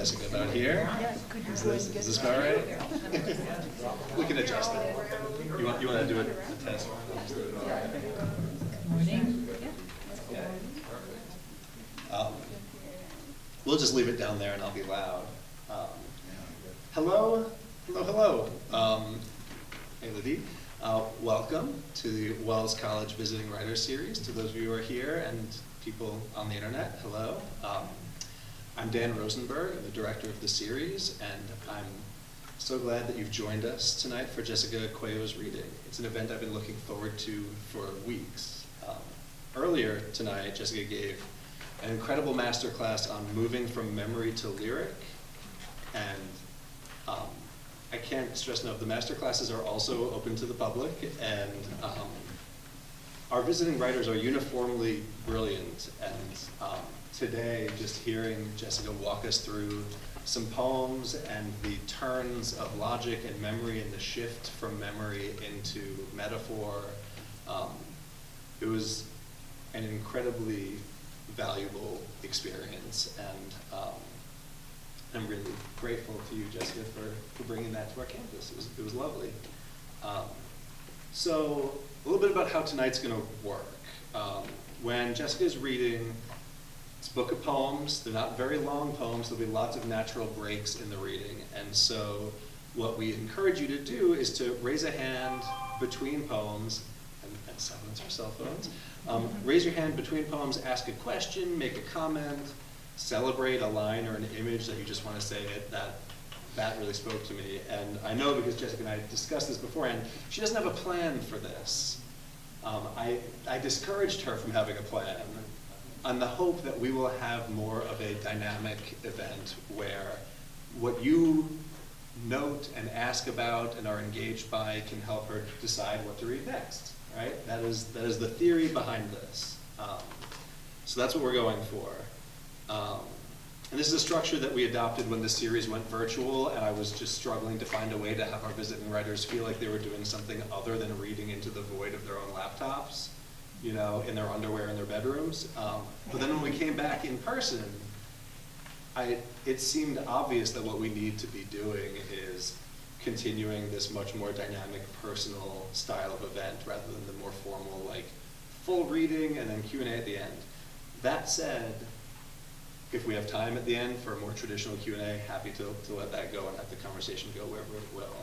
Jessica about here. Is this about right? We can adjust it. You want to do a test? Good morning. We'll just leave it down there and I'll be loud. Hello. Hey, Liddy. Welcome to the Wells College Visiting Writers Series. To those of you who are here and people on the internet, hello. I'm Dan Rosenberg, I'm the director of the series, and I'm so glad that you've joined us tonight for Jessica Cuello's reading. It's an event I've been looking forward to for weeks. Earlier tonight, Jessica gave an incredible masterclass on moving from memory to lyric, and I can't stress enough, the masterclasses are also open to the public, and our visiting writers are uniformly brilliant, and today, just hearing Jessica walk us through some poems and the turns of logic and memory and the shift from memory into metaphor, it was an incredibly valuable experience, and I'm really grateful to you, Jessica, for bringing that to our campus. It was lovely. So a little bit about how tonight's going to work. When Jessica's reading, it's a book of poems. They're not very long poems. There'll be lots of natural breaks in the reading. And so what we encourage you to do is to raise a hand between poems and silence our cell phones. Raise your hand between poems, ask a question, make a comment, celebrate a line or an image that you just want to say it. That really spoke to me. And I know because Jessica and I discussed this beforehand, she doesn't have a plan for this. I discouraged her from having a plan on the hope that we will have more of a dynamic event where what you note and ask about and are engaged by can help her decide what to read next, right? That is the theory behind this. So that's what we're going for. And this is a structure that we adopted when the series went virtual, and I was just struggling to find a way to have our visiting writers feel like they were doing something other than reading into the void of their own laptops, you know, in their underwear in their bedrooms. But then when we came back in person, it seemed obvious that what we need to be doing is continuing this much more dynamic, personal style of event rather than the more formal, like, full reading and then Q&A at the end. That said, if we have time at the end for a more traditional Q&A, happy to let that go and let the conversation go wherever it will.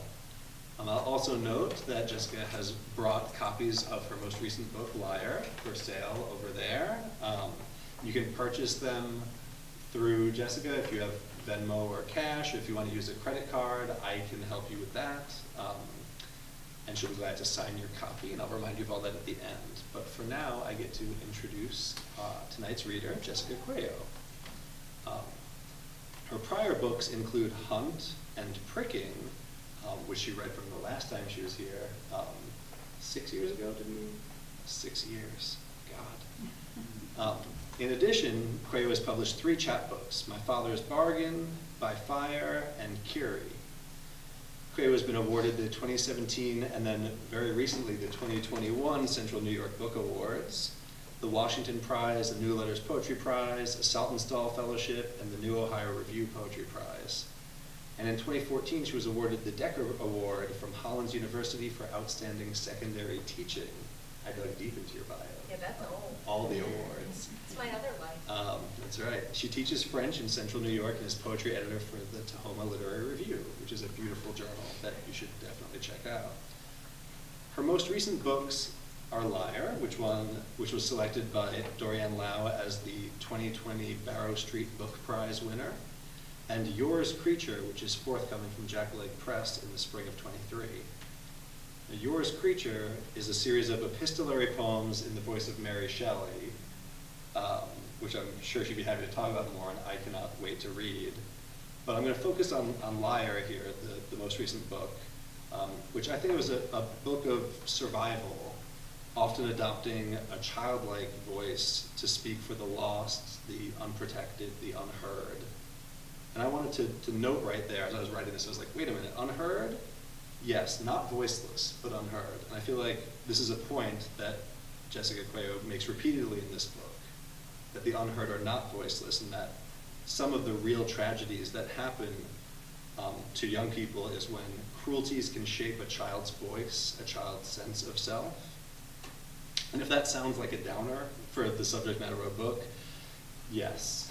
I'll also note that Jessica has brought copies of her most recent book, Liar, for sale over there. You can purchase them through Jessica if you have Venmo or cash. If you want to use a credit card, I can help you with that. And she'll be glad to sign your copy, and I'll remind you of all that at the end. But for now, I get to introduce tonight's reader, Jessica Cuello. Her prior books include Hunt and Pricking, which she read from the last time she was here, 6 years ago, didn't we? 6 years, God. In addition, Cuello has published 3 chapbooks, My Father's Bargain, By Fire, and Curie. Cuello has been awarded the 2017 and then very recently the 2021 Central New York Book Awards, the Washington Prize, the New Letters Poetry Prize, a Saltonstall Fellowship, and the New Ohio Review Poetry Prize. And in 2014, she was awarded the Decker Award from Hollins University for Outstanding Secondary Teaching. I dug deep into your bio. Yeah, that's old. All the awards. It's my other life. That's right. She teaches French in Central New York and is poetry editor for the Tahoma Literary Review, which is a beautiful journal that you should definitely check out. Her most recent books are Liar, which was selected by Dorianne Laux as the 2020 Barrow Street Book Prize winner, and Yours Creature, which is forthcoming from JackLeg Press in the spring of '23. Yours Creature is a series of epistolary poems in the voice of Mary Shelley, which I'm sure she'd be happy to talk about more, and I cannot wait to read. But I'm going to focus on Liar here, the most recent book, which I think was a book of survival, often adopting a childlike voice to speak for the lost, the unprotected, the unheard. And I wanted to note right there, as I was writing this, I was like, wait a minute, unheard? Yes, not voiceless, but unheard. And I feel like this is a point that Jessica Cuello makes repeatedly in this book, that the unheard are not voiceless, and that some of the real tragedies that happen to young people is when cruelties can shape a child's voice, a child's sense of self. And if that sounds like a downer for the subject matter of a book, yes.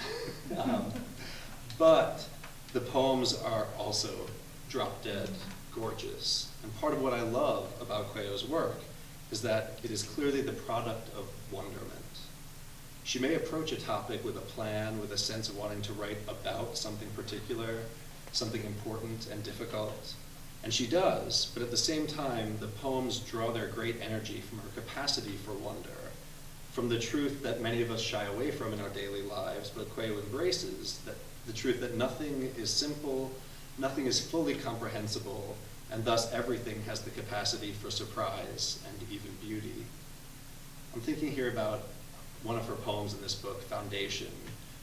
But the poems are also drop-dead gorgeous. And part of what I love about Cuello's work is that it is clearly the product of wonderment. She may approach a topic with a plan, with a sense of wanting to write about something particular, something important and difficult. And she does, but at the same time, the poems draw their great energy from her capacity for wonder, from the truth that many of us shy away from in our daily lives, but Cuello embraces, that the truth that nothing is simple, nothing is fully comprehensible, and thus everything has the capacity for surprise and even beauty. I'm thinking here about one of her poems in this book, Foundation,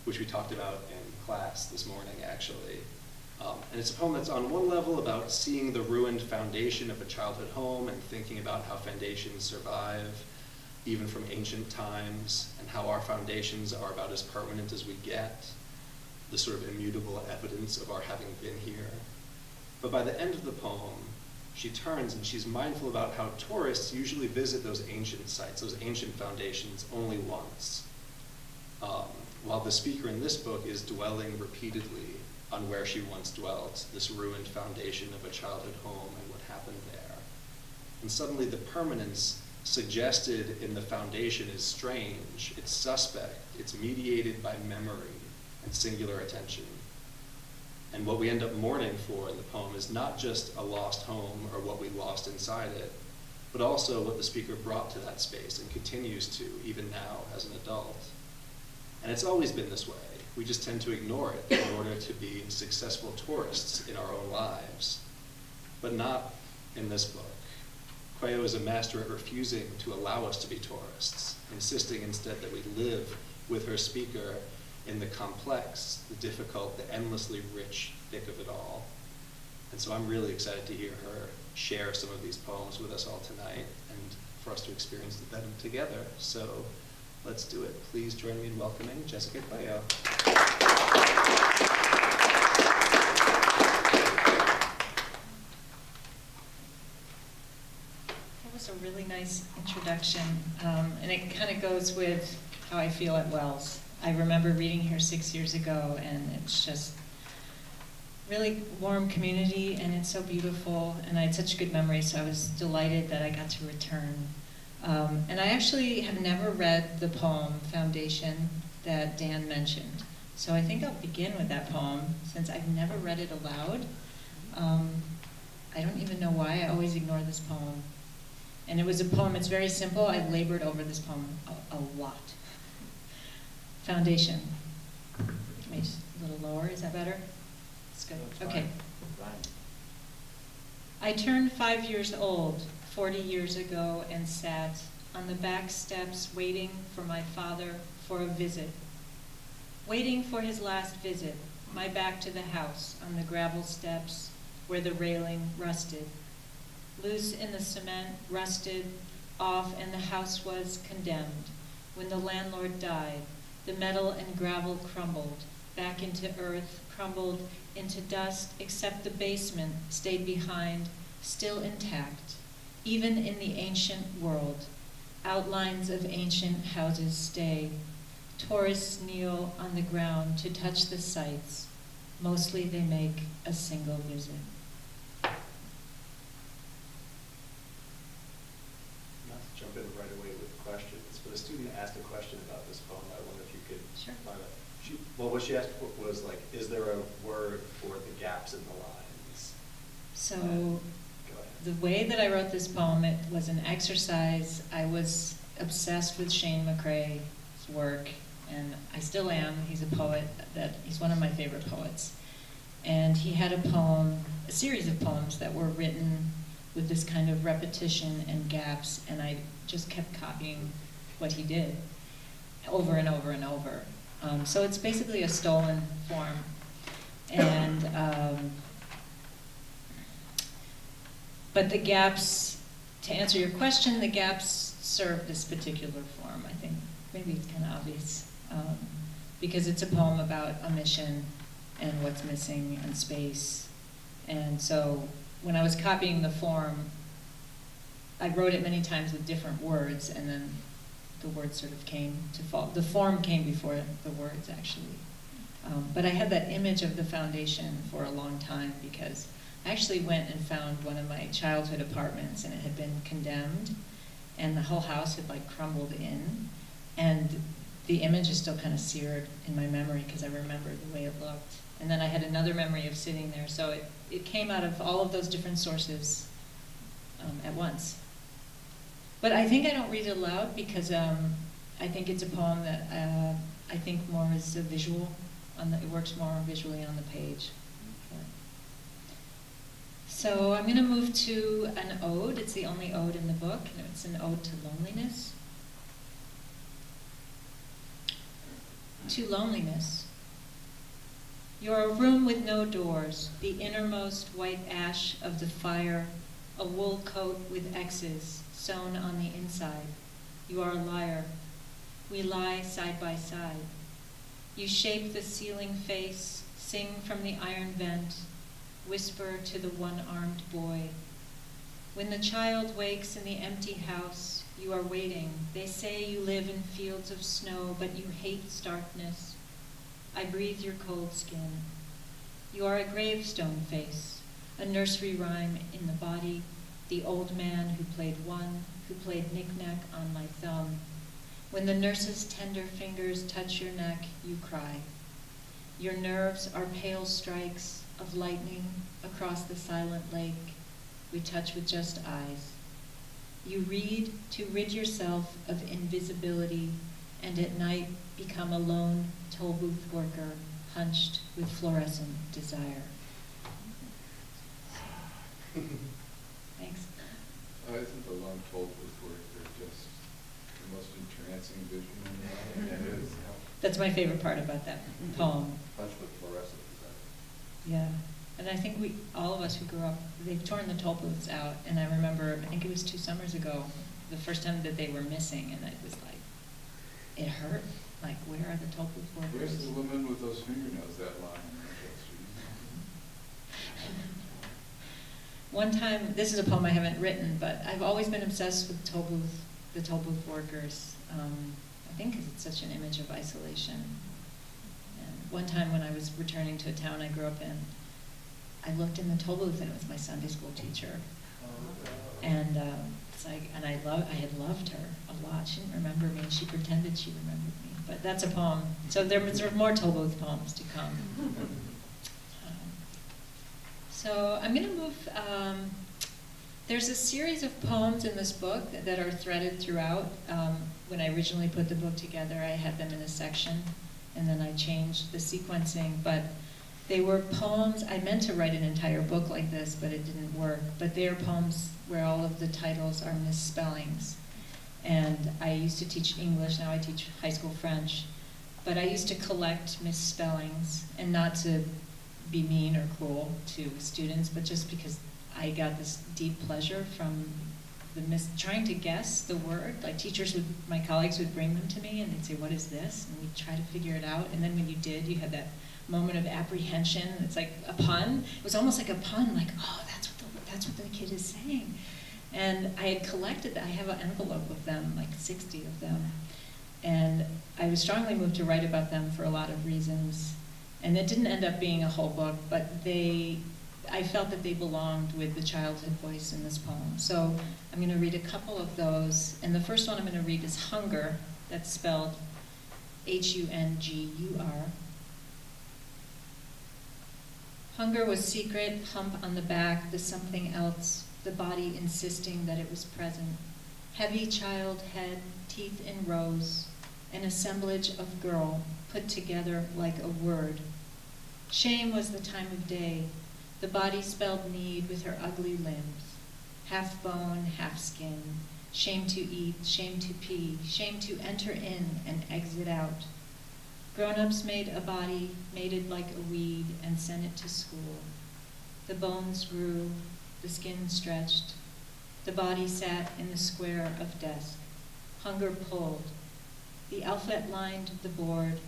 which we talked about in class this morning, actually. And it's a poem that's on one level about seeing the ruined foundation of a childhood home and thinking about how foundations survive, even from ancient times, and how our foundations are about as permanent as we get, the sort of immutable evidence of our having been here. But by the end of the poem, she turns and she's mindful about how tourists usually visit those ancient sites, those ancient foundations, only once. While the speaker in this book is dwelling repeatedly on where she once dwelt, this ruined foundation of a childhood home and what happened there. And suddenly the permanence suggested in the foundation is strange, it's suspect, it's mediated by memory and singular attention. And what we end up mourning for in the poem is not just a lost home or what we lost inside it, but also what the speaker brought to that space and continues to, even now as an adult. And it's always been this way. We just tend to ignore it in order to be successful tourists in our own lives, but not in this book. Cuello is a master at refusing to allow us to be tourists, insisting instead that we live with her speaker in the complex, the difficult, the endlessly rich thick of it all. And so I'm really excited to hear her share some of these poems with us all tonight and for us to experience them together. So let's do it. Please join me in welcoming Jessica Cuello. That was a really nice introduction, and it kind of goes with how I feel at Wells. I remember reading here 6 years ago, and it's just really warm community, and it's so beautiful, and I had such good memories, so I was delighted that I got to return. And I actually have never read the poem, Foundation, that Dan mentioned. So I think I'll begin with that poem, since I've never read it aloud. I don't even know why, I always ignore this poem. And it was a poem, it's very simple, I labored over this poem a lot. Foundation. Maybe just a little lower, is that better? It's good, okay. I turned 5 years old 40 years ago and sat on the back steps waiting for my father for a visit. Waiting for his last visit, my back to the house on the gravel steps where the railing rusted. Loose in the cement, rusted off, and the house was condemned. When the landlord died, the metal and gravel crumbled back into earth, crumbled into dust, except the basement stayed behind, still intact. Even in the ancient world, outlines of ancient houses stay. Tourists kneel on the ground to touch the sites. Mostly they make a single visit. Not to jump in right away with questions, but a student asked a question about this poem. I wonder if you could Sure. find it. What she asked was like, is there a word for the gaps in the lines? So Go ahead. the way that I wrote this poem, it was an exercise. I was obsessed with Shane McCrae's work, and I still am. He's a poet, he's one of my favorite poets. And he had a poem, a series of poems that were written with this kind of repetition and gaps, and I just kept copying what he did over and over and over. So it's basically a stolen form. And but the gaps, to answer your question, the gaps serve this particular form. I think maybe it's kind of obvious. because it's a poem about a mission and what's missing and space. And so when I was copying the form, I wrote it many times with different words, and then the words sort of came to fall. The form came before the words, actually. But I had that image of the foundation for a long time, because I actually went and found one of my childhood apartments, and it had been condemned, and the whole house had like crumbled in, and the image is still kind of seared in my memory because I remember the way it looked. And then I had another memory of sitting there, so it came out of all of those different sources at once. But I think I don't read it aloud because I think it's a poem that I think more is a visual. It works more visually on the page. So I'm going to move to an ode. It's the only ode in the book. And it's an ode to loneliness. To loneliness. You're a room with no doors, the innermost white ash of the fire, a wool coat with X's sewn on the inside. You are a liar. We lie side by side. You shape the ceiling face, sing from the iron vent, whisper to the one-armed boy. When the child wakes in the empty house, you are waiting. They say you live in fields of snow, but you hate starkness. I breathe your cold skin. You are a gravestone face, a nursery rhyme in the body, the old man who played one, who played knick-knack on my thumb. When the nurse's tender fingers touch your neck, you cry. Your nerves are pale strikes of lightning across the silent lake. We touch with just eyes. You read to rid yourself of invisibility, and at night become a lone toll booth worker, hunched with fluorescent desire. Thanks. Isn't the lone toll booth worker just the most entrancing vision in the world? It is. That's my favorite part about that poem. Hunched with fluorescent desire. Yeah. And I think all of us who grew up, they've torn the toll booths out, and I remember, I think it was 2 summers ago, the first time that they were missing, and it was like, it hurt. Like, where are the toll booth workers? Where's the woman with those fingernails that line on Market Street? One time, this is a poem I haven't written, but I've always been obsessed with the toll booth workers. I think because it's such an image of isolation. And one time when I was returning to a town I grew up in, I looked in the toll booth and it was my Sunday school teacher. And it's like, and I had loved her a lot. She didn't remember me, and she pretended she remembered me. But that's a poem. So there are more toll booth poems to come. So I'm going to move. There's a series of poems in this book that are threaded throughout. When I originally put the book together, I had them in a section, and then I changed the sequencing. But they were poems. I meant to write an entire book like this, but it didn't work. But they are poems where all of the titles are misspellings. And I used to teach English, now I teach high school French. But I used to collect misspellings, and not to be mean or cruel to students, but just because I got this deep pleasure from trying to guess the word. Like my colleagues would bring them to me, and they'd say, "What is this?" And we'd try to figure it out. And then when you did, you had that moment of apprehension. It's like a pun. It was almost like a pun, like, oh, that's what the kid is saying. And I had collected that. I have an envelope of them, like 60 of them. And I was strongly moved to write about them for a lot of reasons. And it didn't end up being a whole book, but I felt that they belonged with the childhood voice in this poem. So I'm going to read a couple of those. And the first one I'm going to read is Hunger. That's spelled Hungur. Hunger was secret, hump on the back, the something else, the body insisting that it was present. Heavy child head, teeth in rows, an assemblage of girl put together like a word. Shame was the time of day. The body spelled need with her ugly limbs. Half bone, half skin. Shame to eat, shame to pee, shame to enter in and exit out. Grown-ups made a body, mated like a weed, and sent it to school. The bones grew, the skin stretched. The body sat in the square of desk. Hunger pulled. The alphabet lined the board.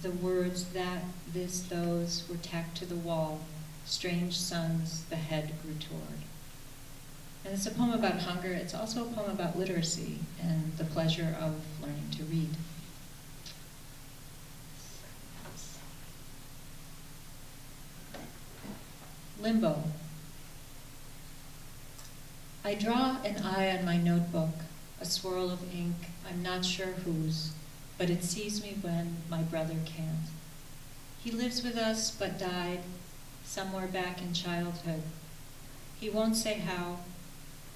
the words that, this, those were tacked to the wall. Strange suns the head grew toward. And it's a poem about hunger. It's also a poem about literacy and the pleasure of learning to read. Limbo. I draw an eye on my notebook, a swirl of ink, I'm not sure whose, but it sees me when my brother can't. He lives with us but died somewhere back in childhood. He won't say how.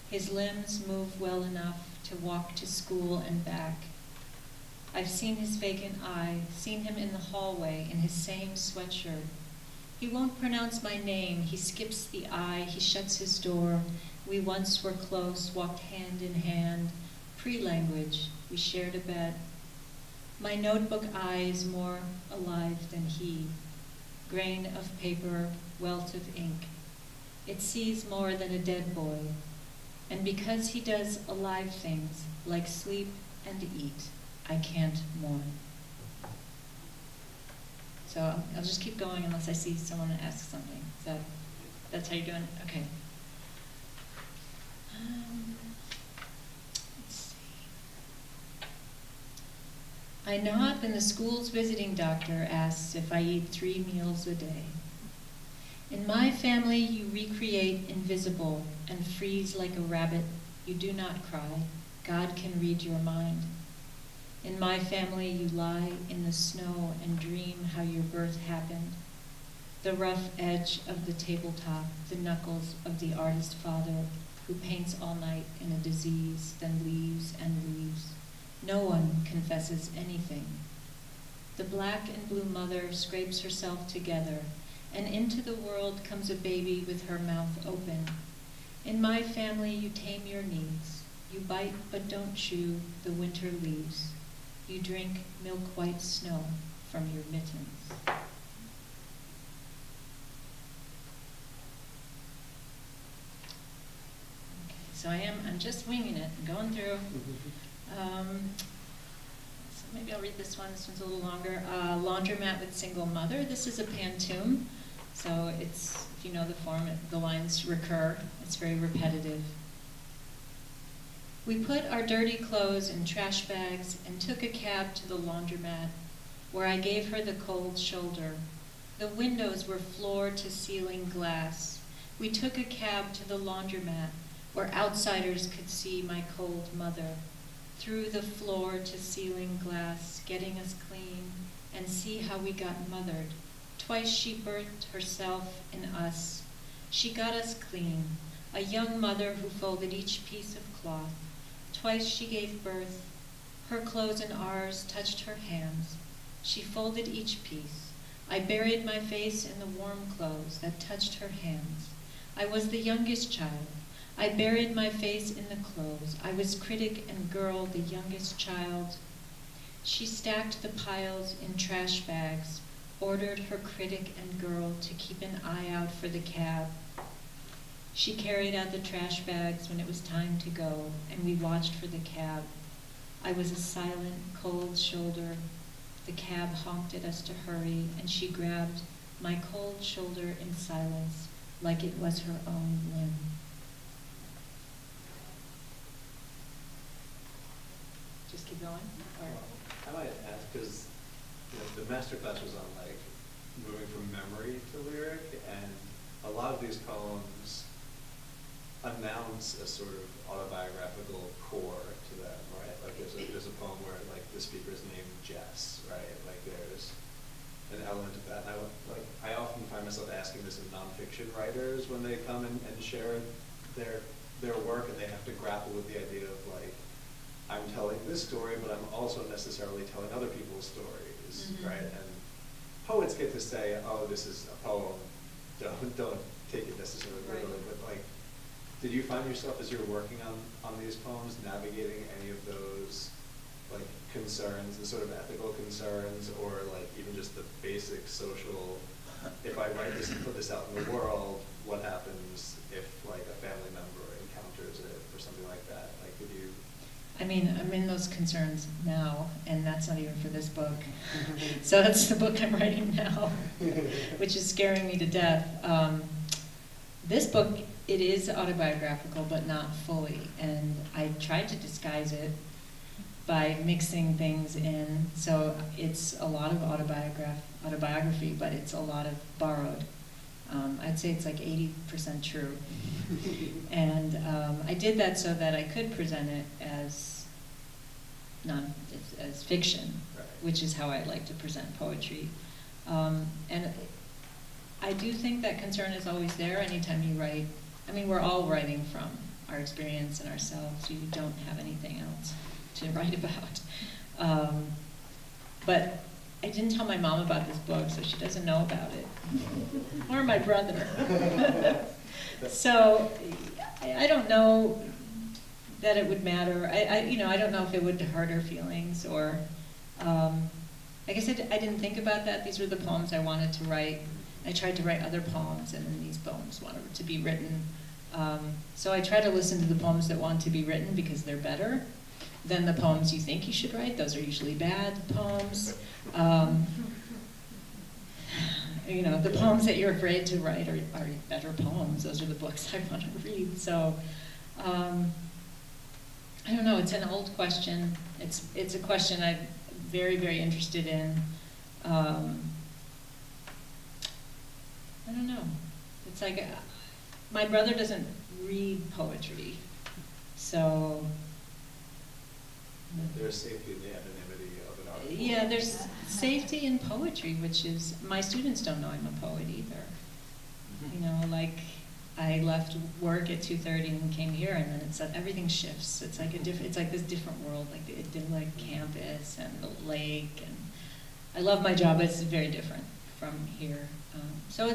His limbs move well enough to walk to school and back. I've seen his vacant eye, seen him in the hallway in his same sweatshirt. He won't pronounce my name, he skips the I, he shuts his door. We once were close, walked hand in hand, pre-language, we shared a bed. My notebook eye is more alive than he. Grain of paper, welt of ink. It sees more than a dead boy. And because he does alive things, like sleep and eat, I can't mourn. So I'll just keep going unless I see someone ask something. That's how you're doing it? Okay. Let's see. I nod when the school's visiting doctor asks if I eat 3 meals a day. In my family, you recreate invisible and freeze like a rabbit. You do not cry. God can read your mind. In my family, you lie in the snow and dream how your birth happened. The rough edge of the tabletop, the knuckles of the artist father who paints all night in a disease, then leaves and leaves. No one confesses anything. The black and blue mother scrapes herself together, and into the world comes a baby with her mouth open. In my family, you tame your needs. You bite but don't chew the winter leaves. You drink milk-white snow from your mittens. Okay, so I'm just winging it and going through. So maybe I'll read this one. This one's a little longer. Laundromat with Single Mother. This is a pantoum. So it's, if you know the form, the lines recur. It's very repetitive. We put our dirty clothes in trash bags and took a cab to the laundromat, where I gave her the cold shoulder. The windows were floor-to-ceiling glass. We took a cab to the laundromat, where outsiders could see my cold mother, through the floor-to-ceiling glass, getting us clean, and see how we got mothered. Twice she birthed herself in us. She got us clean, a young mother who folded each piece of cloth. Twice she gave birth. Her clothes and ours touched her hands. She folded each piece. I buried my face in the warm clothes that touched her hands. I was the youngest child. I buried my face in the clothes. I was critic and girl, the youngest child. She stacked the piles in trash bags, ordered her critic and girl to keep an eye out for the cab. She carried out the trash bags when it was time to go, and we watched for the cab. I was a silent, cold shoulder. The cab honked at us to hurry, and she grabbed my cold shoulder in silence, like it was her own limb. Just keep going? Or? I might ask, because the master class was on like moving from memory to lyric, and a lot of these poems announce a sort of autobiographical core to them, right? Like there's a poem where like the speaker's named Jess, right? Like there's an element of that. And I often find myself asking this of nonfiction writers when they come and share their work, and they have to grapple with the idea of like, I'm telling this story, but I'm also necessarily telling other people's stories, right? And poets get to say, oh, this is a poem. Don't take it necessarily literally, but like, did you find yourself as you're working on these poems navigating any of those like concerns, the sort of ethical concerns, or like even just the basic social, if I write this and put this out in the world, what happens if like a family member encounters it or something like that? Like, did you? I mean, I'm in those concerns now, and that's not even for this book. So that's the book I'm writing now, which is scaring me to death. This book, it is autobiographical, but not fully, and I tried to disguise it by mixing things in. So it's a lot of autobiography, but it's a lot of borrowed. I'd say it's like 80% true. And I did that so that I could present it as as fiction, Right. which is how I like to present poetry. And I do think that concern is always there anytime you write. I mean, we're all writing from our experience and ourselves. You don't have anything else to write about. But I didn't tell my mom about this book, so she doesn't know about it. Or my brother. So I don't know that it would matter. I don't know if it would hurt her feelings, or I guess I didn't think about that. These were the poems I wanted to write. I tried to write other poems, and then these poems wanted to be written. So I try to listen to the poems that want to be written because they're better than the poems you think you should write. Those are usually bad poems. The poems that you're afraid to write are better poems. Those are the books I want to read. So, I don't know, it's an old question. It's a question I'm very, very interested in. I don't know. It's like, my brother doesn't read poetry, so. There's safety in the anonymity of an article. Yeah, there's safety in poetry, which is, my students don't know I'm a poet either. Like, I left work at 2:30 and came here, and then it's everything shifts. It's like it's like this different world, like the idyllic campus and the lake, and I love my job, but it's very different from here. So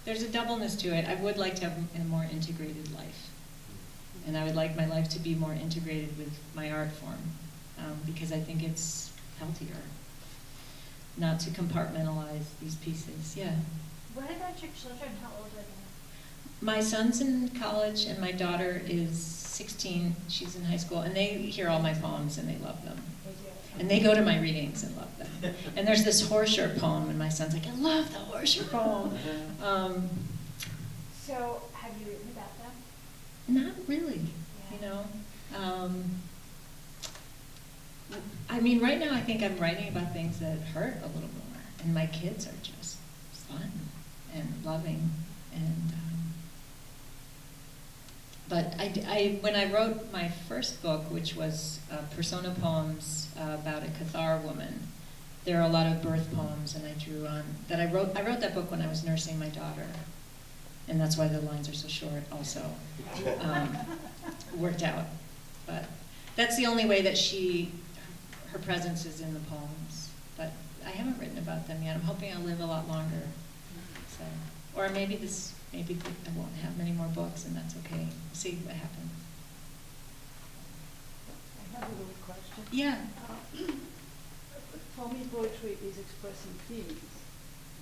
there's a doubleness to it. I would like to have a more integrated life, and I would like my life to be more integrated with my art form, because I think it's healthier not to compartmentalize these pieces. Yeah. What about your children? How old are they? My son's in college, and my daughter is 16. She's in high school, and they hear all my poems, and they love them. They do. And they go to my readings and love them. And there's this horseshoe poem, and my son's like, I love the horseshoe poem. So, have you written about them? Not really, I mean, right now I think I'm writing about things that hurt a little more, and my kids are just fun and loving, and but when I wrote my first book, which was persona poems about a Cathar woman, there are a lot of birth poems, and I drew on that. I wrote that book when I was nursing my daughter, and that's why the lines are so short. Also, worked out, but that's the only way that her presence is in the poems. But I haven't written about them yet. I'm hoping I'll live a lot longer. So, or maybe I won't have many more books, and that's okay. We'll see what happens. I have a little question. Yeah. For me, poetry is expressing feelings,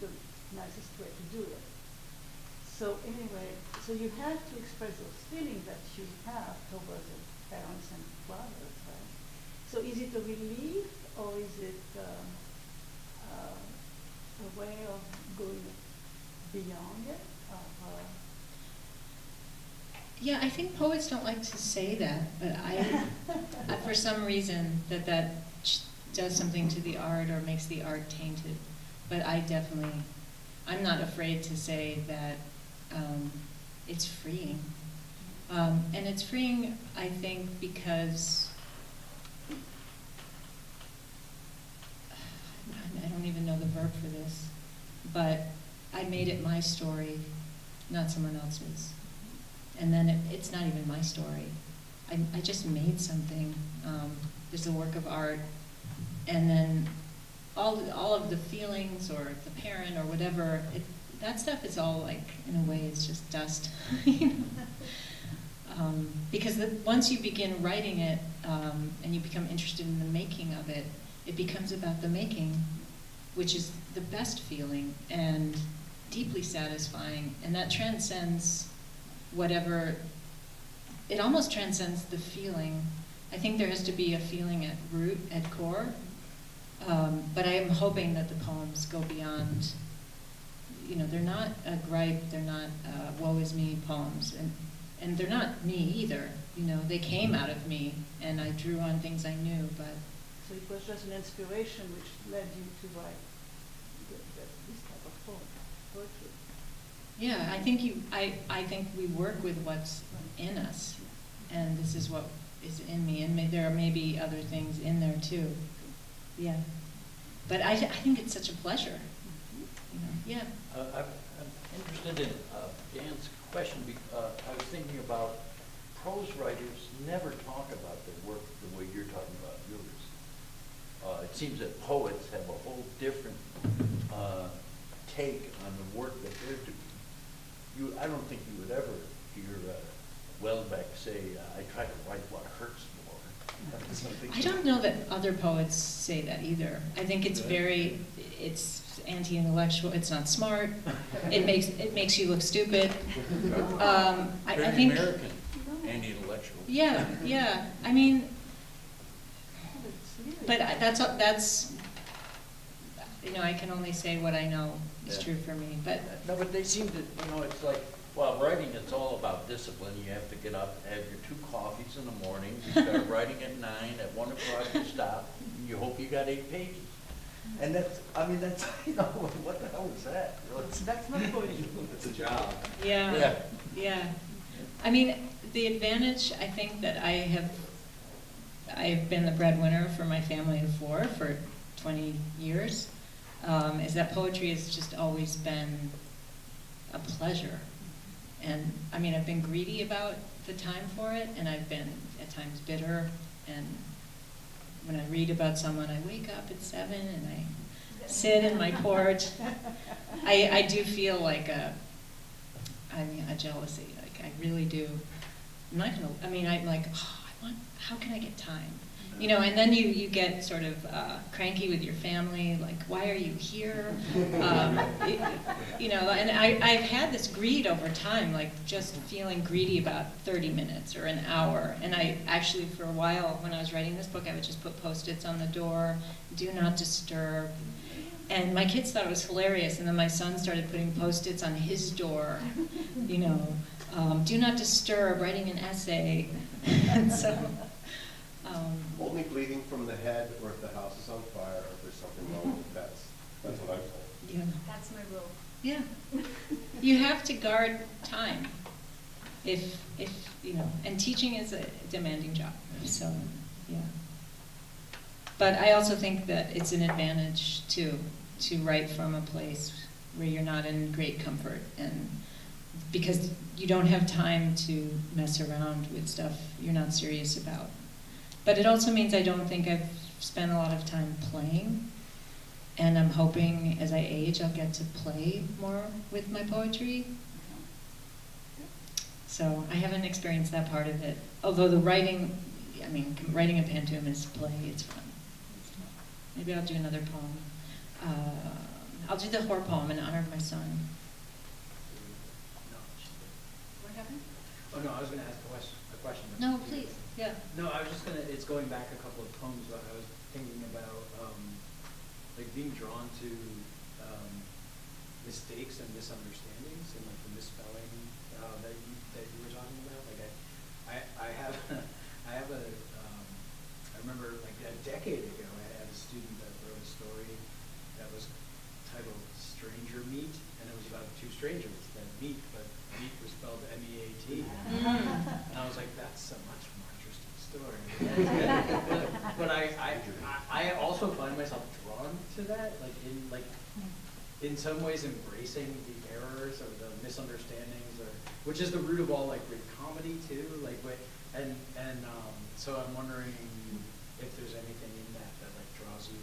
the nicest way to do it. So anyway, so you have to express those feelings that you have towards your parents and brothers, right? So is it a relief, or is it a way of going beyond it? Yeah, I think poets don't like to say that, but for some reason, that does something to the art or makes the art tainted. But I'm not afraid to say that it's freeing. And it's freeing, I think, because I don't even know the verb for this, but I made it my story, not someone else's. And then it's not even my story. I just made something. There's a work of art, and then all of the feelings or the parent or whatever, that stuff is all like, in a way, it's just dust. Because once you begin writing it, and you become interested in the making of it, it becomes about the making, which is the best feeling and deeply satisfying, and that transcends whatever, it almost transcends the feeling I think there has to be a feeling at root, at core, but I am hoping that the poems go beyond, you know, they're not a gripe, they're not woe is me poems, and they're not me either, you know, they came out of me, and I drew on things I knew, but. So it was just an inspiration which led you to write this type of poetry. Yeah, I think we work with what's in us, and this is what is in me, and there are maybe other things in there too. Yeah, but I think it's such a pleasure. You know? Yeah. I'm interested in Dan's question. I was thinking about prose writers never talk about their work the way you're talking about yours. It seems that poets have a whole different take on the work that they're doing. I don't think you would ever hear Welbeck say, I try to write what hurts more. I don't know that other poets say that either. I think it's it's anti-intellectual, it's not smart, it makes you look stupid. I think American, anti-intellectual. Yeah, I mean, but that's, you know, I can only say what I know is true for me, but. No, but they seem to, you know, it's like, well, writing, it's all about discipline. You have to get up, have your 2 coffees in the morning, you start writing at 9, at 1 o'clock you stop, and you hope you got 8 pages. And that's, you know, what the hell is that? You know, That's not poetry. It's a job. Yeah. I mean, the advantage, I think, that I've been the breadwinner for my family of 4 for 20 years, is that poetry has just always been a pleasure. And I mean, I've been greedy about the time for it, and I've been at times bitter. And when I read about someone, I wake up at 7 and I sit in my porch. I do feel like a jealousy. Like I really do. I'm not gonna. I mean, I'm like, how can I get time? You know, and then you get sort of cranky with your family, like, why are you here? You know, and I've had this greed over time, like just feeling greedy about 30 minutes or an hour. And I actually, for a while, when I was writing this book, I would just put Post-its on the door, do not disturb. And my kids thought it was hilarious, and then my son started putting Post-its on his door, you know, do not disturb, writing an essay. And so... Only bleeding from the head, or if the house is on fire, or if there's something wrong with the pets. That's what I'm told. Yeah. That's my rule. Yeah. You have to guard time. If you know, and teaching is a demanding job. So, yeah. But I also think that it's an advantage to write from a place where you're not in great comfort, and because you don't have time to mess around with stuff you're not serious about. But it also means I don't think I've spent a lot of time playing, and I'm hoping as I age I'll get to play more with my poetry. So I haven't experienced that part of it. Although the writing, I mean, writing a pantoum is play, it's fun. Maybe I'll do another poem. I'll do the horror poem in honor of my son. What happened? Oh, no, I was going to ask a question. No, please. Yeah. No, I was just going to, it's going back a couple of poems, but I was thinking about, like, being drawn to mistakes and misunderstandings and, like, the misspelling that you were talking about. Like, I remember, like, a decade ago, I had a student that wrote a story that was titled Stranger Meat, and it was about 2 strangers that meet, but meat was spelled M-E-A-T. And I was like, that's a much more interesting story. But I also find myself drawn to that, like in some ways embracing the errors or the misunderstandings, or which is the root of all, like, great comedy too. Like, and so I'm wondering if there's anything in that like draws you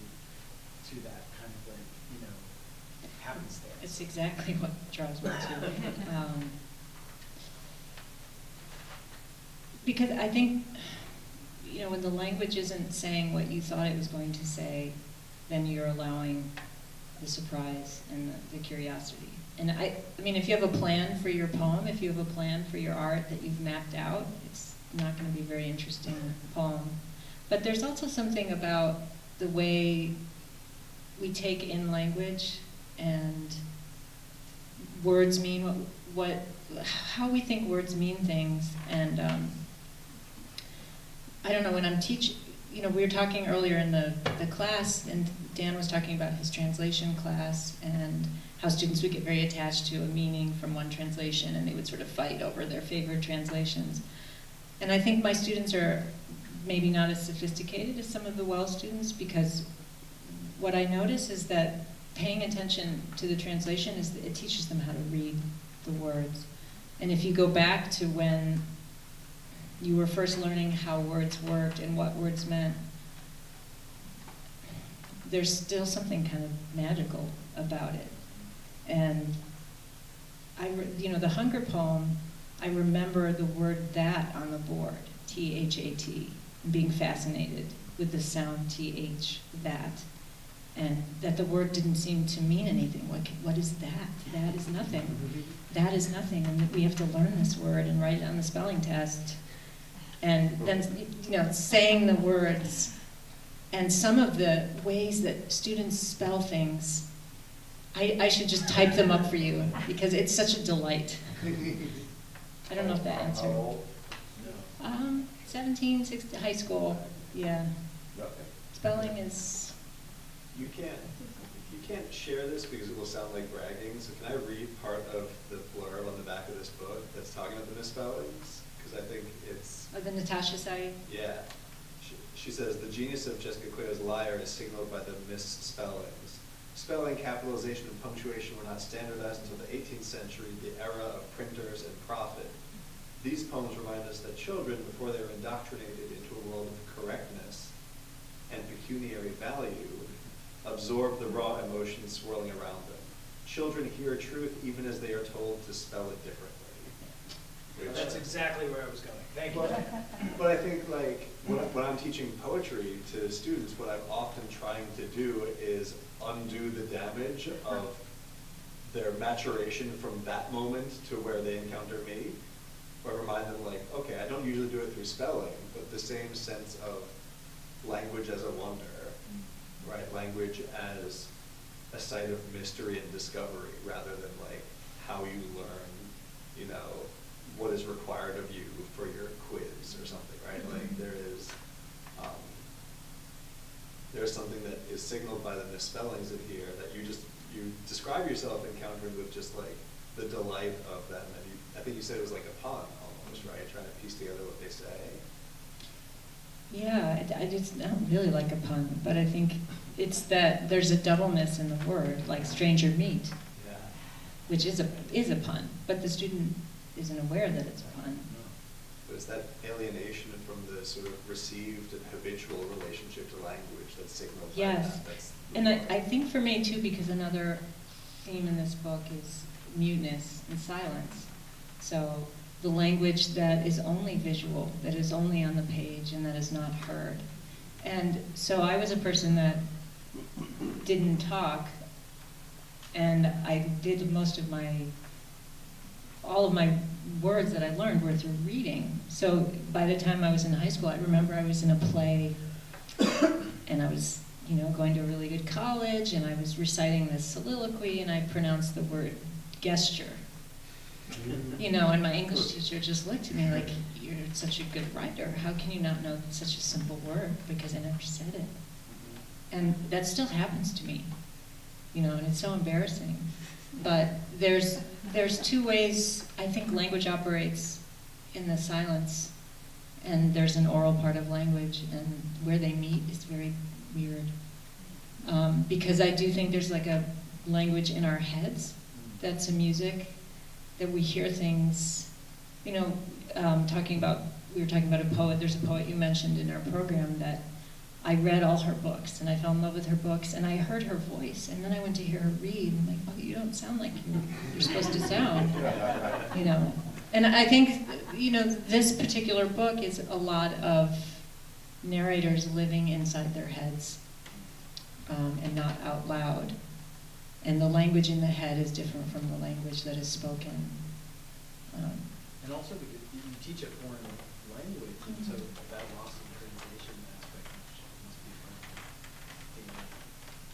to that kind of, like, you know, happenstance. It's exactly what draws me to it. Because I think, you know, when the language isn't saying what you thought it was going to say, then you're allowing the surprise and the curiosity. And I mean, if you have a plan for your poem, if you have a plan for your art that you've mapped out, not going to be a very interesting poem. But there's also something about the way we take in language and words mean how we think words mean things. And I don't know, when I'm teaching, we were talking earlier in the class, and Dan was talking about his translation class and how students would get very attached to a meaning from one translation, and they would sort of fight over their favorite translations. And I think my students are maybe not as sophisticated as some of the Wells students, because what I notice is that paying attention to the translation it teaches them how to read the words. And if you go back to when you were first learning how words worked and what words meant, there's still something kind of magical about it. And the hunger poem, I remember the word "that" on the board, T-H-A-T, being fascinated with the sound T-H, that, and that the word didn't seem to mean anything. What is that? That is nothing. That is nothing, and we have to learn this word and write it on the spelling test. And then, saying the words, and some of the ways that students spell things, I should just type them up for you, because it's such a delight. I don't know if that answered. How old? 17, 16, high school, yeah. Okay. Spelling is, You can't share this because it will sound like bragging, so can I read part of the blurb on the back of this book that's talking about the misspellings? Because I think it's... the Natasha side. Yeah. She says, the genius of Jessica Cuello's Liar is signaled by the misspellings. Spelling, capitalization, and punctuation were not standardized until the 18th century, the era of printers and profit. These poems remind us that children, before they are indoctrinated into a world of correctness and pecuniary value, absorb the raw emotions swirling around them. Children hear truth even as they are told to spell it differently. That's exactly where I was going. Thank you. But I think, like, when I'm teaching poetry to students, what I'm often trying to do is undo the damage of their maturation from that moment to where they encounter me. Or remind them, like, okay, I don't usually do it through spelling, but the same sense of language as a wonder, right? Language as a site of mystery and discovery, rather than, like, how you learn, what is required of you for your quiz or something, right? Like, there's something that is signaled by the misspellings in here that you describe yourself encountering with just, like, the delight of them. And I think you said it was like a pun almost, right? Trying to piece together what they say. Yeah, I don't really like a pun, but I think it's that there's a doubleness in the word, like stranger meet, Yeah. which is a pun, but the student isn't aware that it's a pun. But it's that alienation from the sort of received and habitual relationship to language that's signaled by Yes, that. That's and I think for me too, because another theme in this book is muteness and silence. So the language that is only visual, that is only on the page, and that is not heard. And so I was a person that didn't talk, and I did all of my words that I learned were through reading. So by the time I was in high school, I remember I was in a play, and I was, going to a really good college, and I was reciting this soliloquy, and I pronounced the word gesture. And my English teacher just looked at me like, you're such a good writer. How can you not know such a simple word? Because I never said it. And that still happens to me, and it's so embarrassing. But there's two ways I think language operates in the silence, and there's an oral part of language, and where they meet is very weird. Because I do think there's like a language in our heads that's a music, that we hear things, we were talking about a poet, there's a poet you mentioned in our program that I read all her books, and I fell in love with her books, and I heard her voice, and then I went to hear her read, and I'm like, oh, you don't sound like you're supposed to sound, And I think, this particular book is a lot of narrators living inside their heads, and not out loud. And the language in the head is different from the language that is spoken. And also, because you teach at foreign language, and so that loss in translation aspect must be part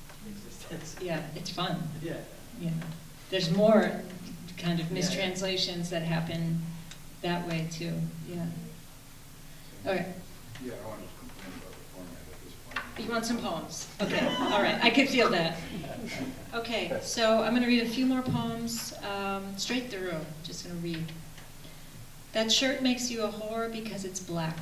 of the existence. Yeah, it's fun. Yeah. You know, there's more kind of Yeah. mistranslations that happen that way too, yeah. All right, Yeah, I want to complain about the format at this point. you want some poems? Okay, all right, I could feel that. Okay, so I'm gonna read a few more poems, straight through, just gonna read. That shirt makes you a whore because it's black.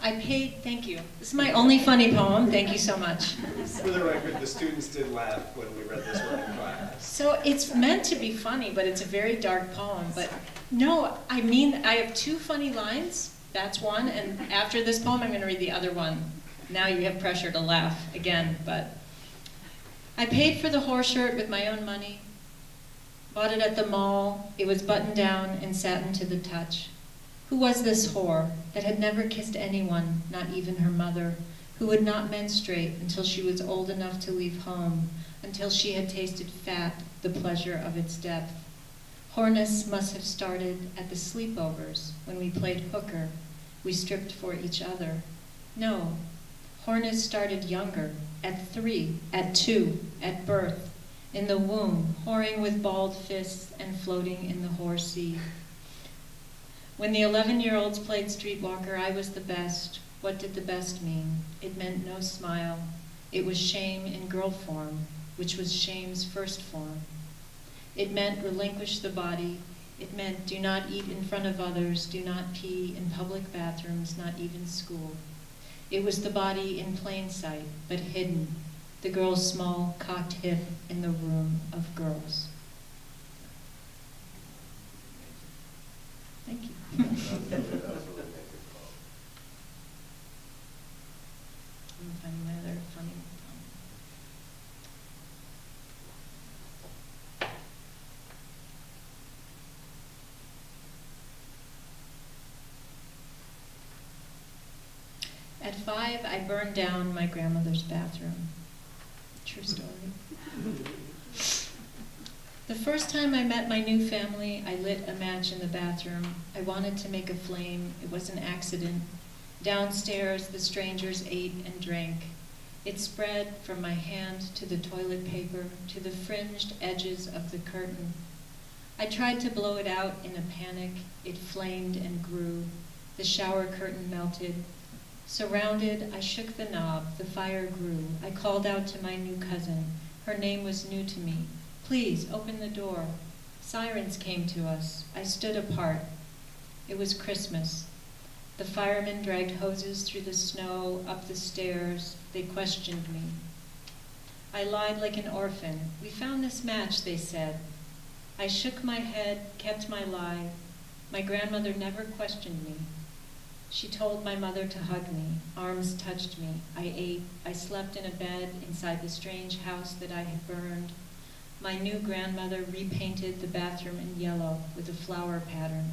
I paid, thank you. This is my only funny poem, thank you so much. For the record, the students did laugh when we read this one in class. So it's meant to be funny, but it's a very dark poem. But no, I mean, I have two funny lines. That's one, and after this poem, I'm going to read the other one. Now you have pressure to laugh again, but I paid for the whore shirt with my own money. Bought it at the mall. It was buttoned down and satin to the touch. Who was this whore that had never kissed anyone, not even her mother, who would not menstruate until she was old enough to leave home, until she had tasted fat, the pleasure of its depth? Whoreness must have started at the sleepovers when we played hooker. We stripped for each other. No, whoreness started younger, at 3, at 2, at birth, in the womb, whoring with balled fists and floating in the whore sea. When the 11-year-olds played streetwalker, I was the best. What did the best mean? It meant no smile. It was shame in girl form, which was shame's first form. It meant relinquish the body. It meant do not eat in front of others, do not pee in public bathrooms, not even school. It was the body in plain sight, but hidden, the girl's small cocked hip in the room of girls. Thank you. That was really amazing. I'm finding my other funny At 5, I burned down my grandmother's bathroom. True story. The first time I met my new family, I lit a match in the bathroom. I wanted to make a flame. It was an accident. Downstairs, the strangers ate and drank. It spread from my hand to the toilet paper, to the fringed edges of the curtain. I tried to blow it out in a panic. It flamed and grew. The shower curtain melted. Surrounded, I shook the knob. The fire grew. I called out to my new cousin. Her name was new to me. Please, open the door. Sirens came to us. I stood apart. It was Christmas. The firemen dragged hoses through the snow, up the stairs. They questioned me. I lied like an orphan. We found this match, they said. I shook my head, kept my lie. My grandmother never questioned me. She told my mother to hug me. Arms touched me. I ate. I slept in a bed inside the strange house that I had burned. My new grandmother repainted the bathroom in yellow with a flower pattern.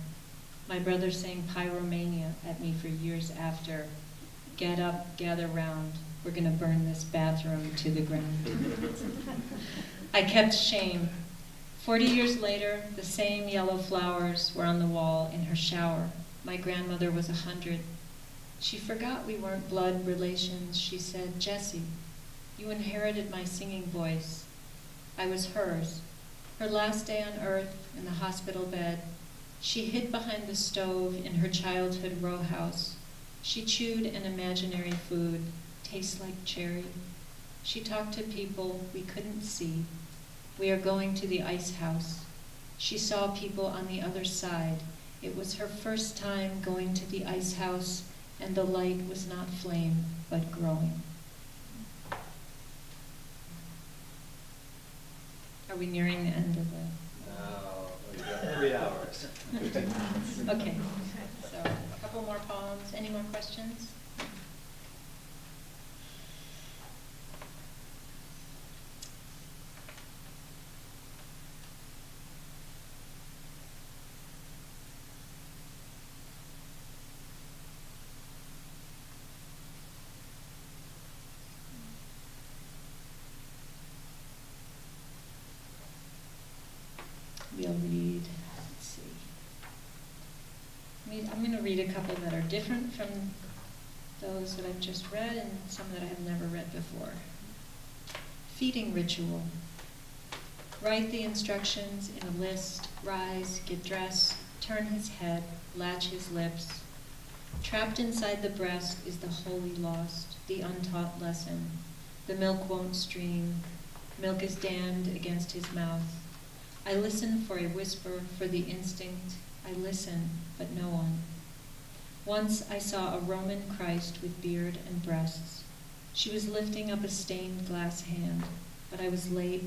My brother sang Pyromania at me for years after. Get up, gather round. We're going to burn this bathroom to the ground. I kept shame. 40 years later, the same yellow flowers were on the wall in her shower. My grandmother was 100. She forgot we weren't blood relations. She said, Jessie, you inherited my singing voice. I was hers. Her last day on earth in the hospital bed, she hid behind the stove in her childhood row house. She chewed an imaginary food, tastes like cherry. She talked to people we couldn't see. We are going to the ice house. She saw people on the other side. It was her first time going to the ice house, and the light was not flame, but growing. Are we nearing the end of the... No, we've got 3 hours. Okay, so a couple more poems. Any more questions? We'll read, let's see. I'm going to read a couple that are different from those that I've just read and some that I have never read before. Feeding ritual. Write the instructions in a list, rise, get dressed, turn his head, latch his lips. Trapped inside the breast is the wholly lost, the untaught lesson. The milk won't stream. Milk is damned against his mouth. I listen for a whisper, for the instinct. I listen, but no one. Once I saw a Roman Christ with beard and breasts. She was lifting up a stained glass hand, but I was late.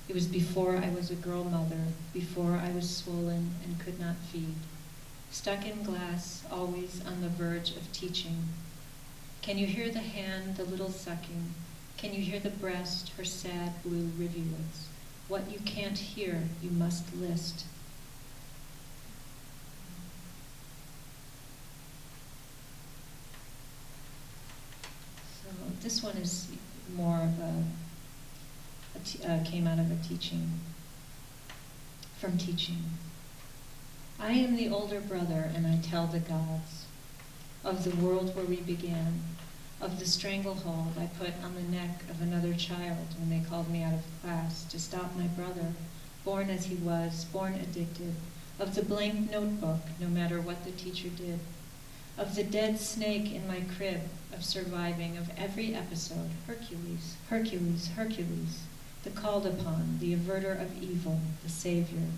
It was before I was a girl mother, before I was swollen and could not feed. Stuck in glass, always on the verge of teaching. Can you hear the hand, the little sucking? Can you hear the breast, her sad blue rivulets? What you can't hear, you must list. So this one is more of came out of a teaching, from teaching. I am the older brother, and I tell the gods of the world where we began, of the stranglehold I put on the neck of another child when they called me out of class to stop my brother, born as he was, born addicted, of the blank notebook, no matter what the teacher did, of the dead snake in my crib, of surviving, of every episode, Hercules, Hercules, Hercules, the called upon, the averter of evil, the savior,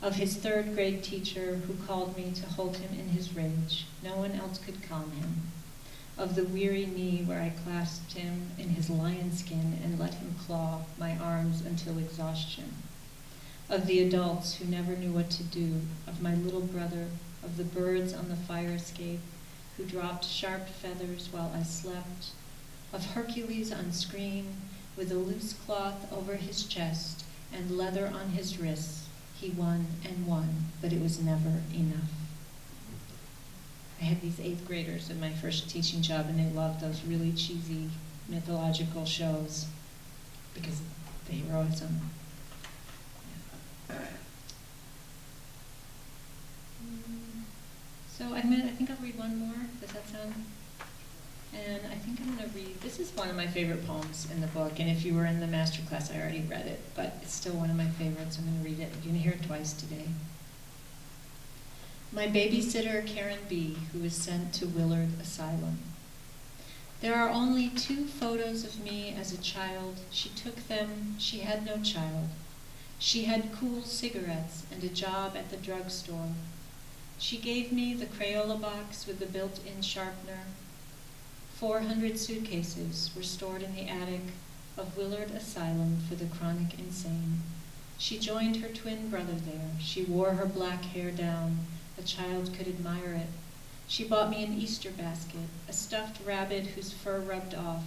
of his third grade teacher who called me to hold him in his rage. No one else could calm him. Of the weary knee where I clasped him in his lion skin and let him claw my arms until exhaustion. Of the adults who never knew what to do. Of my little brother, of the birds on the fire escape who dropped sharp feathers while I slept. Of Hercules on screen with a loose cloth over his chest and leather on his wrists. He won and won, but it was never enough. I had these 8th graders in my first teaching job, and they loved those really cheesy mythological shows because of the heroism. So I think I'll read one more. Does that sound? And I think I'm going to read, this is one of my favorite poems in the book, and if you were in the master class, I already read it, but it's still one of my favorites. I'm going to read it. You're going to hear it twice today. My babysitter, Karen B., who was sent to Willard Asylum. There are only 2 photos of me as a child. She took them. She had no child. She had cool cigarettes and a job at the drugstore. She gave me the Crayola box with the built-in sharpener. 400 suitcases were stored in the attic of Willard Asylum for the chronic insane. She joined her twin brother there. She wore her black hair down. A child could admire it. She bought me an Easter basket, a stuffed rabbit whose fur rubbed off.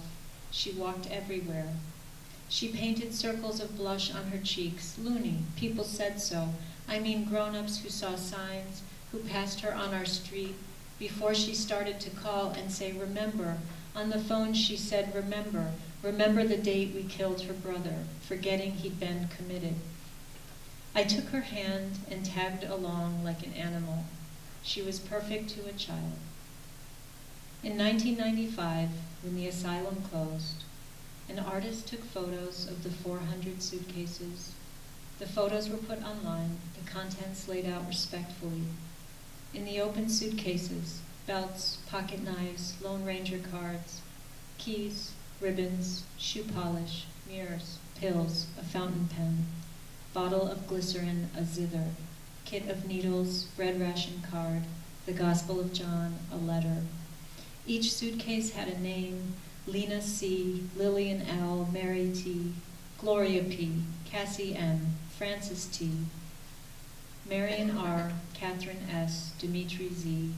She walked everywhere. She painted circles of blush on her cheeks. Loony, people said so. I mean grown-ups who saw signs, who passed her on our street, before she started to call and say, remember. On the phone she said, remember. Remember the date we killed her brother, forgetting he'd been committed. I took her hand and tagged along like an animal. She was perfect to a child. In 1995, when the asylum closed, an artist took photos of the 400 suitcases. The photos were put online, the contents laid out respectfully. In the open suitcases, belts, pocket knives, Lone Ranger cards, keys, ribbons, shoe polish, mirrors, pills, a fountain pen, bottle of glycerin, a zither, kit of needles, bread ration card, the Gospel of John, a letter. Each suitcase had a name: Lena C., Lillian L., Mary T., Gloria P., Cassie M., Francis T., Marion R., Catherine S., Dimitri Z.,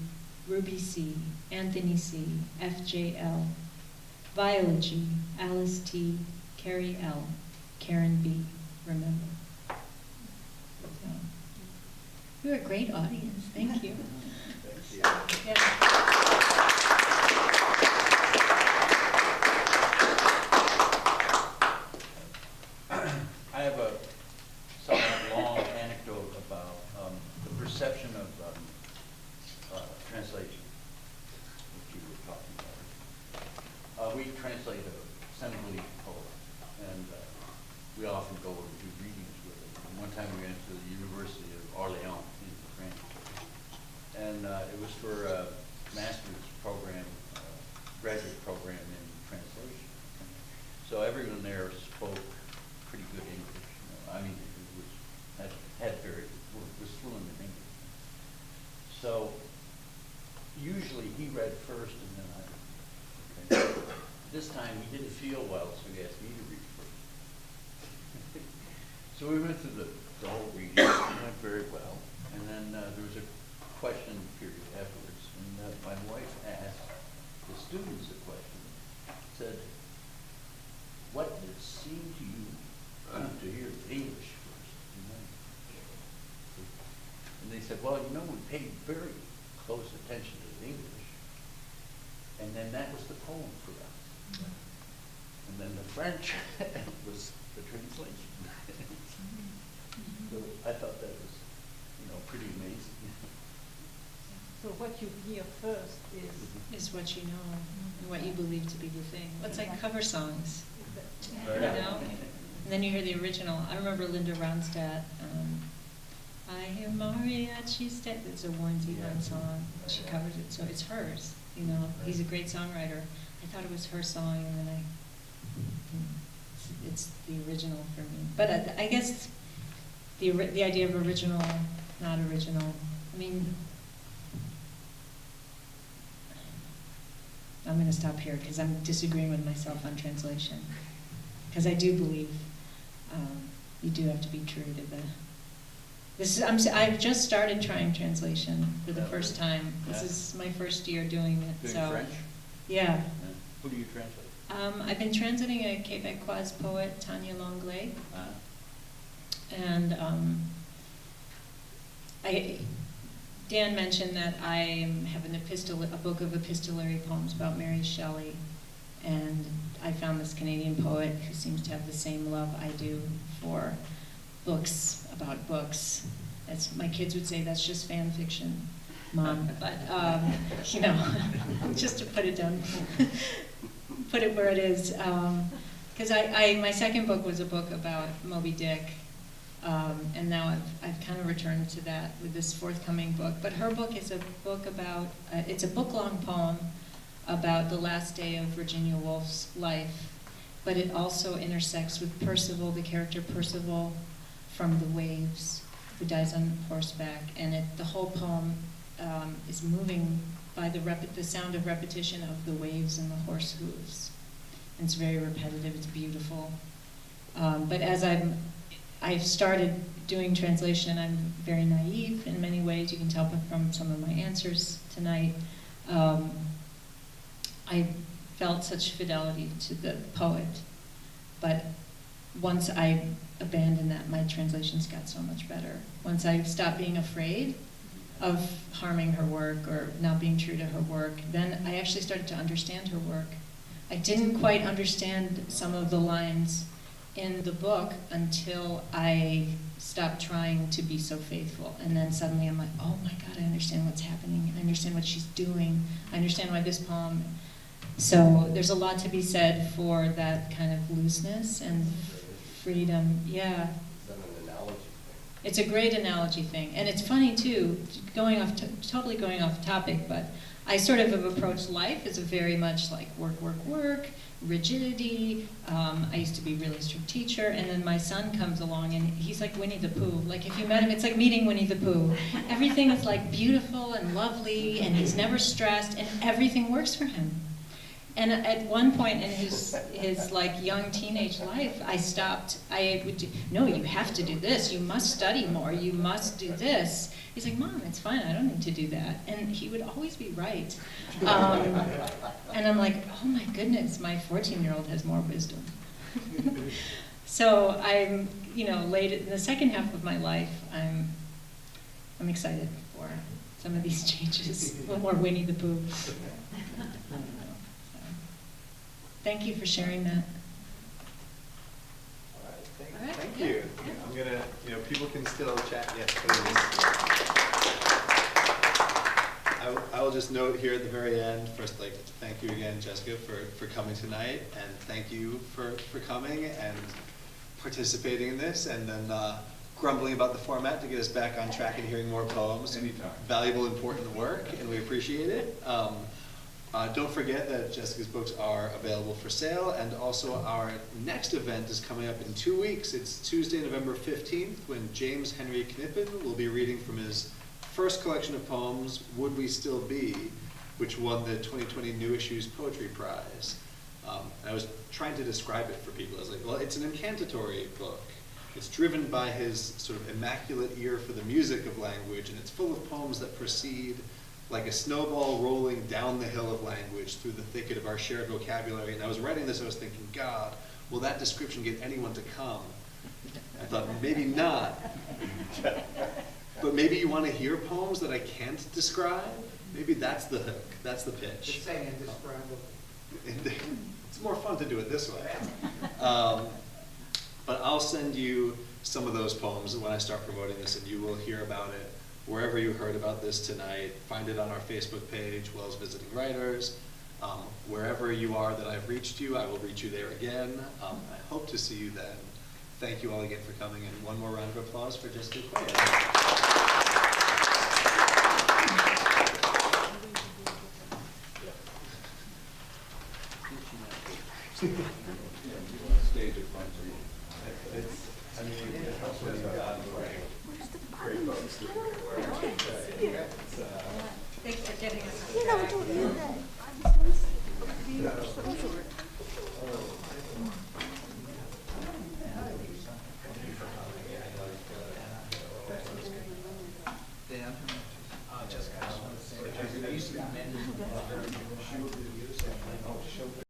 Ruby C., Anthony C., F.J. L., Viola G., Alice T., Carrie L., Karen B., remember. So, you're a great audience. Thank you. Thank you. Yeah. I have a somewhat long anecdote about the perception of translation, which you were talking about. We translate a Senegalese poet, and we often go and do readings with it. And one time we went to the University of Orléans in France, and it was for a master's program, graduate program in translation. So everyone there spoke pretty good English. I mean, it was was fluent in English. So usually he read first, and then I. Okay. This time he didn't feel well, so he asked me to read first. So we went through the whole reading. It went very well, and then there was a question period afterwards, and my wife asked the students a question. Said, "What did it seem to you to hear English first?" And they said, "Well, we paid very close attention to English, and then that was the poem for us. And then the French was the translation." So I thought that was, pretty amazing. So what you hear first Is what you know, and what you believe to be the thing. It's like cover songs, Right. And then you hear the original. I remember Linda Ronstadt, I hear mariachi step. It's a Warren Zevon song. She covers it, so it's hers. He's a great songwriter. I thought it was her song, and then it's the original for me. But I guess the idea of original, not original. I mean, I'm going to stop here because I'm disagreeing with myself on translation. Because I do believe you do have to be true to the. I've just started trying translation for the first time. This is my first year doing it. Doing French? Yeah. Who do you translate? I've been translating a Quebecois poet, Tanya Longley, and Dan mentioned that I have a book of epistolary poems about Mary Shelley, and I found this Canadian poet who seems to have the same love I do for books about books. My kids would say that's just fan fiction, Mom, but just to put it down, put it where it is, because my second book was a book about Moby Dick. And now I've kind of returned to that with this forthcoming book. But her book is a book about, it's a book-long poem about the last day of Virginia Woolf's life. But it also intersects with Percival, the character Percival from The Waves, who dies on horseback. And the whole poem is moving by the sound of repetition of the waves and the horse hooves. And it's very repetitive, it's beautiful. But as I've started doing translation, and I'm very naive in many ways. You can tell from some of my answers tonight. I felt such fidelity to the poet, but once I abandoned that, my translations got so much better. Once I stopped being afraid of harming her work or not being true to her work, then I actually started to understand her work. I didn't quite understand some of the lines in the book until I stopped trying to be so faithful. And then suddenly I'm like, oh my God, I understand what's happening. I understand what she's doing. I understand why this poem. So there's a lot to be said for that kind of looseness and freedom. Yeah. Is that an analogy thing? It's a great analogy thing. And it's funny too, totally going off topic, but I sort of have approached life as a very much like work, rigidity. I used to be a really strict teacher, and then my son comes along and he's like Winnie the Pooh. Like if you met him, it's like meeting Winnie the Pooh. Everything is like beautiful and lovely, and he's never stressed, and everything works for him. And at one point in his like young teenage life, I stopped. I would do, no, you have to do this. You must study more. You must do this. He's like, Mom, it's fine. I don't need to do that. And he would always be right. And I'm like, oh my goodness, my 14-year-old has more wisdom. So I'm, late in the second half of my life, I'm excited for some of these changes. A little more Winnie the Pooh. Thank you for sharing that. All right, thank you. I'm gonna, people can still chat. Yes, please. I will just note here at the very end, first, like, thank you again, Jessica, for coming tonight, and thank you for coming and participating in this, and then grumbling about the format to get us back on track and hearing more poems. Anytime. Valuable, important work, and we appreciate it. Don't forget that Jessica's books are available for sale, and also our next event is coming up in 2 weeks. It's Tuesday, November 15th, when James Henry Knippen will be reading from his first collection of poems, Would We Still Be, which won the 2020 New Issues Poetry Prize. And I was trying to describe it for people. I was like, well, it's an incantatory book. It's driven by his sort of immaculate ear for the music of language, and it's full of poems that proceed like a snowball rolling down the hill of language through the thicket of our shared vocabulary. And I was writing this, I was thinking, God, will that description get anyone to come? I thought, maybe not. But maybe you want to hear poems that I can't describe? Maybe that's the hook, that's the pitch. Just saying indescribable. It's more fun to do it this way. But I'll send you some of those poems when I start promoting this, and you will hear about it wherever you heard about this tonight. Find it on our Facebook page, Wells Visiting Writers. Wherever you are that I've reached you, I will reach you there again. I hope to see you then. Thank you all again for coming, and one more round of applause for Jessica Cuello. Stage at Fun It's, I mean, it helps when you've got great books. Thanks for getting us. Dan? Jessica, I just wanted to say, I used to be managing she will do you, so